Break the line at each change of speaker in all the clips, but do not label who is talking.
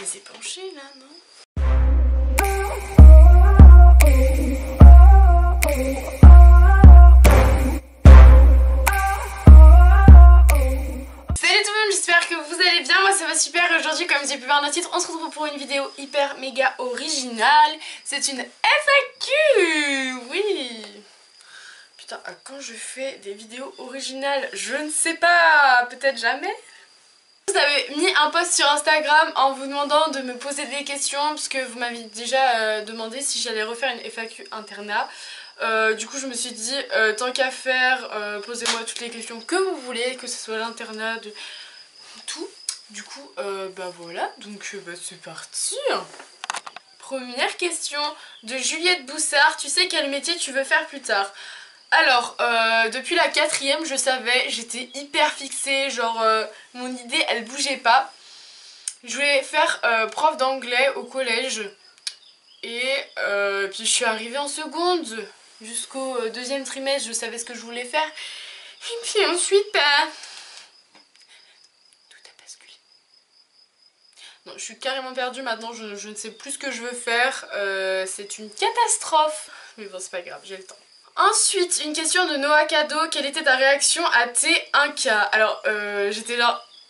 les épancher là, non? Salut tout le monde, j'espère que vous allez bien, moi ça va super. Aujourd'hui, comme j'ai pu voir dans le titre, on se retrouve pour une vidéo hyper méga originale. C'est une FAQ. Oui. Putain, quand je fais des vidéos originales, je ne sais pas, peut-être jamais. Vous avez mis un post sur Instagram en vous demandant de me poser des questions, parce que vous m'avez déjà demandé si j'allais refaire une FAQ internat. Du coup je me suis dit tant qu'à faire, posez-moi toutes les questions que vous voulez, que ce soit l'internat, de tout. Du coup bah voilà, donc bah, c'est parti. Première question de Juliette Boussard, tu sais quel métier tu veux faire plus tard? Alors, depuis la 4ème, je savais, j'étais hyper fixée, genre mon idée elle bougeait pas. Je voulais faire prof d'anglais au collège. Et puis je suis arrivée en seconde, jusqu'au 2e trimestre, je savais ce que je voulais faire. Et puis ensuite, tout a basculé. Non, je suis carrément perdue maintenant, je ne sais plus ce que je veux faire. C'est une catastrophe. Mais bon, c'est pas grave, j'ai le temps. Ensuite, une question de Noah Cadeau. Quelle était ta réaction à T1K? Alors,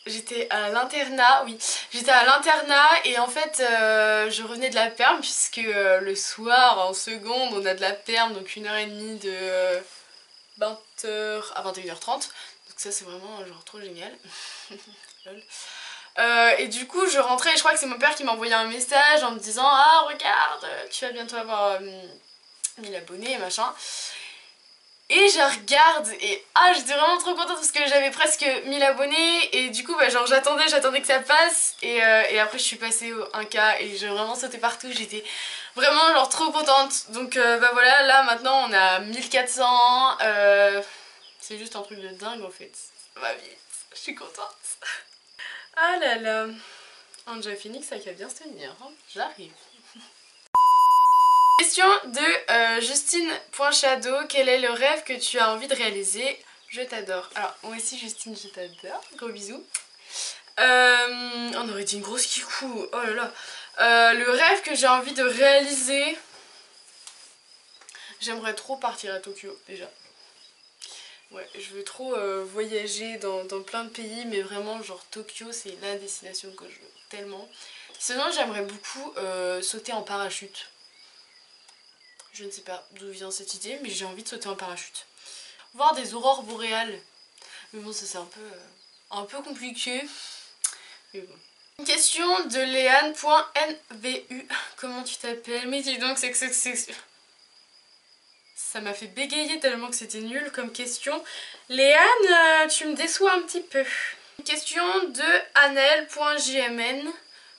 j'étais à l'internat, oui. J'étais à l'internat et en fait, je revenais de la perm puisque le soir, en seconde, on a de la perm, donc 1h30 de 20h à 21h30. Donc ça, c'est vraiment genre trop génial. Et du coup, je rentrais et je crois que c'est mon père qui m'a envoyé un message en me disant « Ah, regarde, tu vas bientôt avoir 1000 abonnés, machin. » Et je regarde et j'étais vraiment trop contente parce que j'avais presque 1000 abonnés et du coup bah genre j'attendais que ça passe et après je suis passée au 1K et j'ai vraiment sauté partout, j'étais vraiment genre trop contente. Donc bah voilà, là maintenant on a 1400, c'est juste un truc de dingue en fait, ça va vite, je suis contente. Ah là là, Anja Phoenix ça va bien se tenir, hein. J'arrive. Question de Justine.shadow. Quel est le rêve que tu as envie de réaliser? Je t'adore. Alors moi aussi Justine, je t'adore. Gros bisous. On aurait dit une grosse kikou. Oh là là. Le rêve que j'ai envie de réaliser, j'aimerais trop partir à Tokyo déjà. Ouais, je veux trop voyager dans plein de pays, mais vraiment genre Tokyo c'est la destination que je veux tellement. Sinon j'aimerais beaucoup sauter en parachute. Je ne sais pas d'où vient cette idée, mais j'ai envie de sauter en parachute. Voir des aurores boréales. Mais bon, ça c'est un peu compliqué. Mais bon. Une question de Léane.nvu. Comment tu t'appelles? Mais dis donc, c'est... Ça m'a fait bégayer tellement que c'était nul comme question. Léane, tu me déçois un petit peu. Une question de Anel.jmn.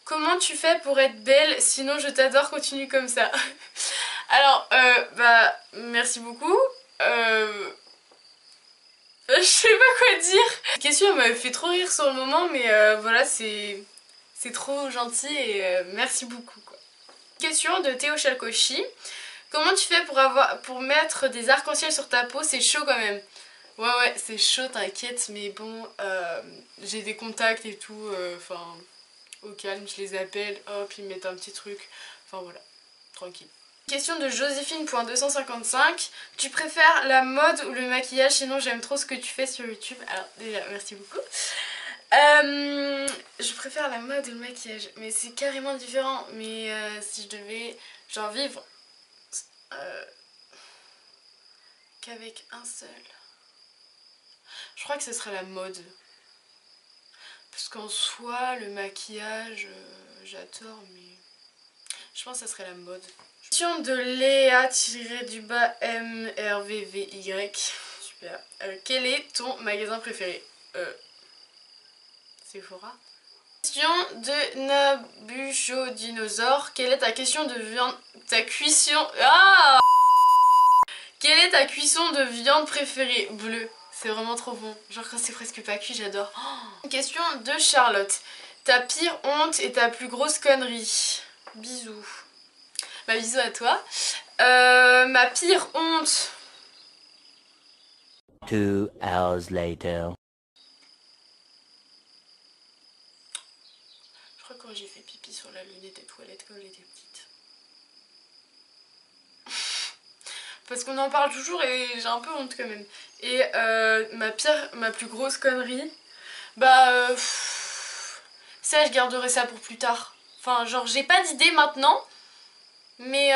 Comment tu fais pour être belle? Sinon je t'adore, continue comme ça. Alors, bah, merci beaucoup. Je sais pas quoi dire. Cette question elle m'avait fait trop rire sur le moment, mais voilà, c'est trop gentil et merci beaucoup quoi. Question de Théo Chalkochi. Comment tu fais pour mettre des arcs-en-ciel sur ta peau? C'est chaud quand même. Ouais, c'est chaud, t'inquiète, mais bon, j'ai des contacts et tout, enfin, au calme, je les appelle, hop, ils me mettent un petit truc, enfin voilà, tranquille. Question de Joséphine.255. Tu préfères la mode ou le maquillage? Sinon j'aime trop ce que tu fais sur YouTube. Alors déjà merci beaucoup. Je préfère la mode ou le maquillage, mais c'est carrément différent. Mais si je devais genre vivre qu'avec un seul, je crois que ce serait la mode. Parce qu'en soi le maquillage j'adore, mais je pense que ça serait la mode. Question de Léa-MRVVY. Super. Quel est ton magasin préféré? Sephora. Question de Nabucho Dinosaure. Quelle est ta question de viande... Ta cuisson... Ah! Quelle est ta cuisson de viande préférée? Bleu. C'est vraiment trop bon. Genre quand c'est presque pas cuit, j'adore. Oh. Question de Charlotte. Ta pire honte et ta plus grosse connerie? Bisous. Bah bisous à toi. Ma pire honte.
2 hours later.
crois que j'ai fait pipi sur la lunette des toilettes quand j'étais petite. Parce qu'on en parle toujours et j'ai un peu honte quand même. Et ma plus grosse connerie, bah ça je garderai ça pour plus tard. Enfin genre j'ai pas d'idée maintenant, mais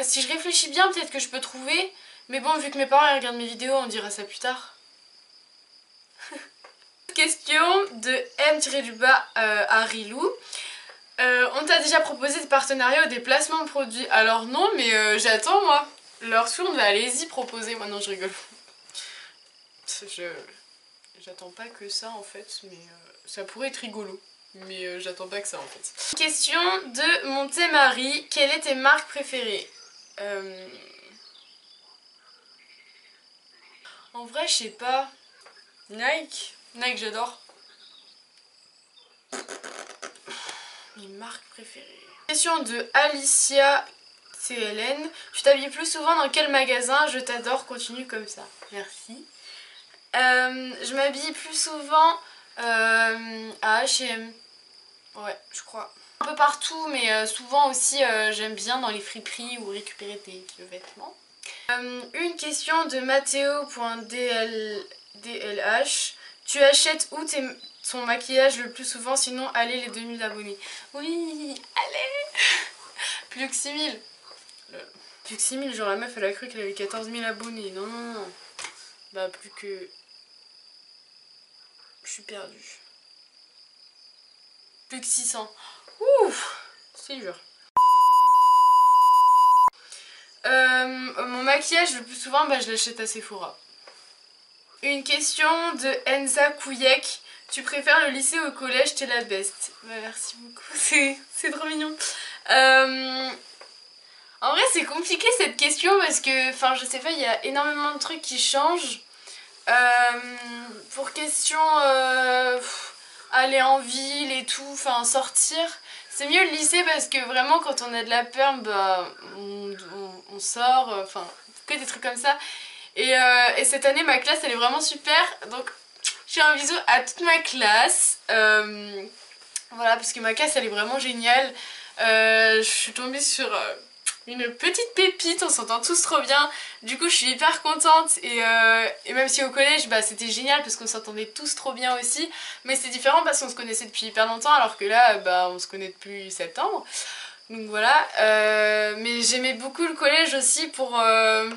si je réfléchis bien peut-être que je peux trouver. Mais bon, vu que mes parents regardent mes vidéos, on dira ça plus tard. Question de M-Harilou. On t'a déjà proposé des partenariats ou des placements de produits? Alors non, mais j'attends moi. Leur sourde, bah allez-y, proposez. Moi non, je rigole. J'attends pas que ça en fait, mais ça pourrait être rigolo. Mais j'attends pas que ça en fait. Question de Montémarie. Quelle est tes marques préférées? En vrai, je sais pas. Nike. Nike, j'adore. Mes marques préférées. Question de Alicia CLN. Tu t'habilles plus souvent dans quel magasin? Je t'adore, continue comme ça. Merci. Je m'habille plus souvent à H&M. Ouais, je crois. Un peu partout, mais souvent aussi j'aime bien dans les friperies ou récupérer des vieux vêtements. Une question de Matteo.dlh. Tu achètes où ton maquillage le plus souvent? Sinon, allez les 2000 abonnés. Oui, allez. Plus que 6000. Plus que 6000, genre la meuf elle a cru qu'elle avait 14 000 abonnés. Non, non, non. Bah plus que... Je suis perdue. Plus que 600. Ouf, c'est dur. Mon maquillage le plus souvent, bah, je l'achète à Sephora. Une question de Enza Kouyek. Tu préfères le lycée ou le collège? T'es la best. Bah, merci beaucoup, c'est trop mignon. En vrai c'est compliqué cette question parce que, enfin je sais pas, il y a énormément de trucs qui changent. Pour question aller en ville et tout, enfin sortir, c'est mieux le lycée parce que vraiment quand on a de la perme, bah on sort, enfin que des trucs comme ça. Et cette année ma classe elle est vraiment super, donc je fais un bisou à toute ma classe. Voilà, parce que ma classe elle est vraiment géniale. Je suis tombée sur une petite pépite, on s'entend tous trop bien. Du coup je suis hyper contente et même si au collège bah, c'était génial parce qu'on s'entendait tous trop bien aussi. Mais c'est différent parce qu'on se connaissait depuis hyper longtemps alors que là bah, on se connaît depuis septembre. Donc voilà, mais j'aimais beaucoup le collège aussi pour... enfin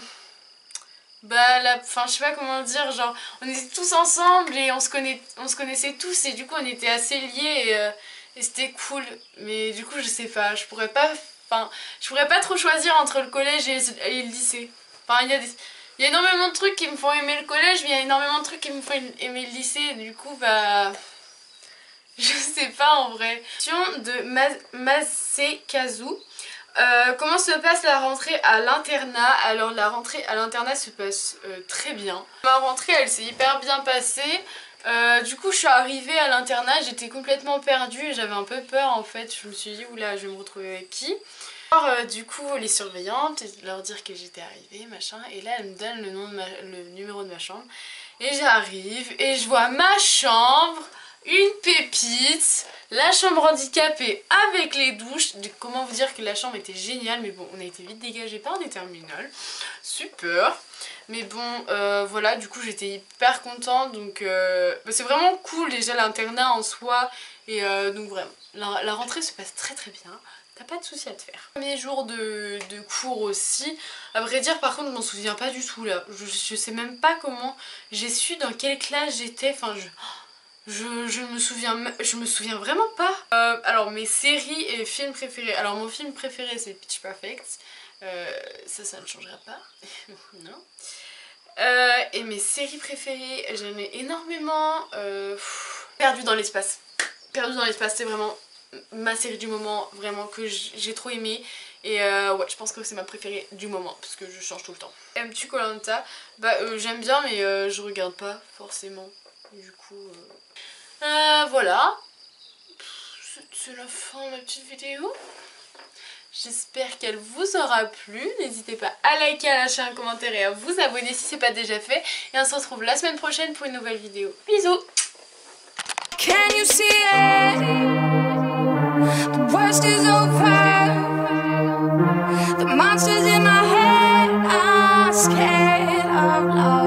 je sais pas comment dire, genre on était tous ensemble et on se connaissait tous et du coup on était assez liés et c'était cool. Mais du coup je sais pas, je pourrais pas trop choisir entre le collège et le lycée. Enfin il y a énormément de trucs qui me font aimer le collège, mais il y a énormément de trucs qui me font aimer le lycée. Du coup bah... je sais pas en vrai. Question de Masekazu. Comment se passe la rentrée à l'internat? Alors la rentrée à l'internat se passe très bien. Ma rentrée elle s'est hyper bien passée. Du coup je suis arrivée à l'internat, j'étais complètement perdue et j'avais un peu peur en fait. Je me suis dit oula je vais me retrouver avec qui? Alors du coup les surveillantes, leur dire que j'étais arrivée machin, et là elles me donnent le numéro de ma chambre. Et j'arrive et je vois ma chambre, une pépite, la chambre handicapée avec les douches. Comment vous dire que la chambre était géniale, mais bon on a été vite dégagé par des terminales. Super. Mais bon voilà, du coup j'étais hyper contente, donc c'est vraiment cool déjà l'internat en soi. Et donc vraiment, la rentrée se passe très très bien. T'as pas de soucis à te faire. Premier jour de cours aussi. À vrai dire par contre je m'en souviens pas du tout là. Je sais même pas comment j'ai su dans quelle classe j'étais. Enfin je me souviens vraiment pas. Alors mes séries et films préférés. Alors mon film préféré c'est Pitch Perfect. Ça ne changera pas. Non. Et mes séries préférées, j'en ai énormément. Perdu dans l'espace. Perdu dans l'espace, c'est vraiment ma série du moment, vraiment que j'ai trop aimé. Et ouais, je pense que c'est ma préférée du moment parce que je change tout le temps. Aimes-tu Koh-Lanta? Bah j'aime bien mais je regarde pas forcément. Du coup voilà. C'est la fin de ma petite vidéo. J'espère qu'elle vous aura plu. N'hésitez pas à liker, à lâcher un commentaire et à vous abonner si ce n'est pas déjà fait. Et on se retrouve la semaine prochaine pour une nouvelle vidéo. Bisous! Can you see it?
of love.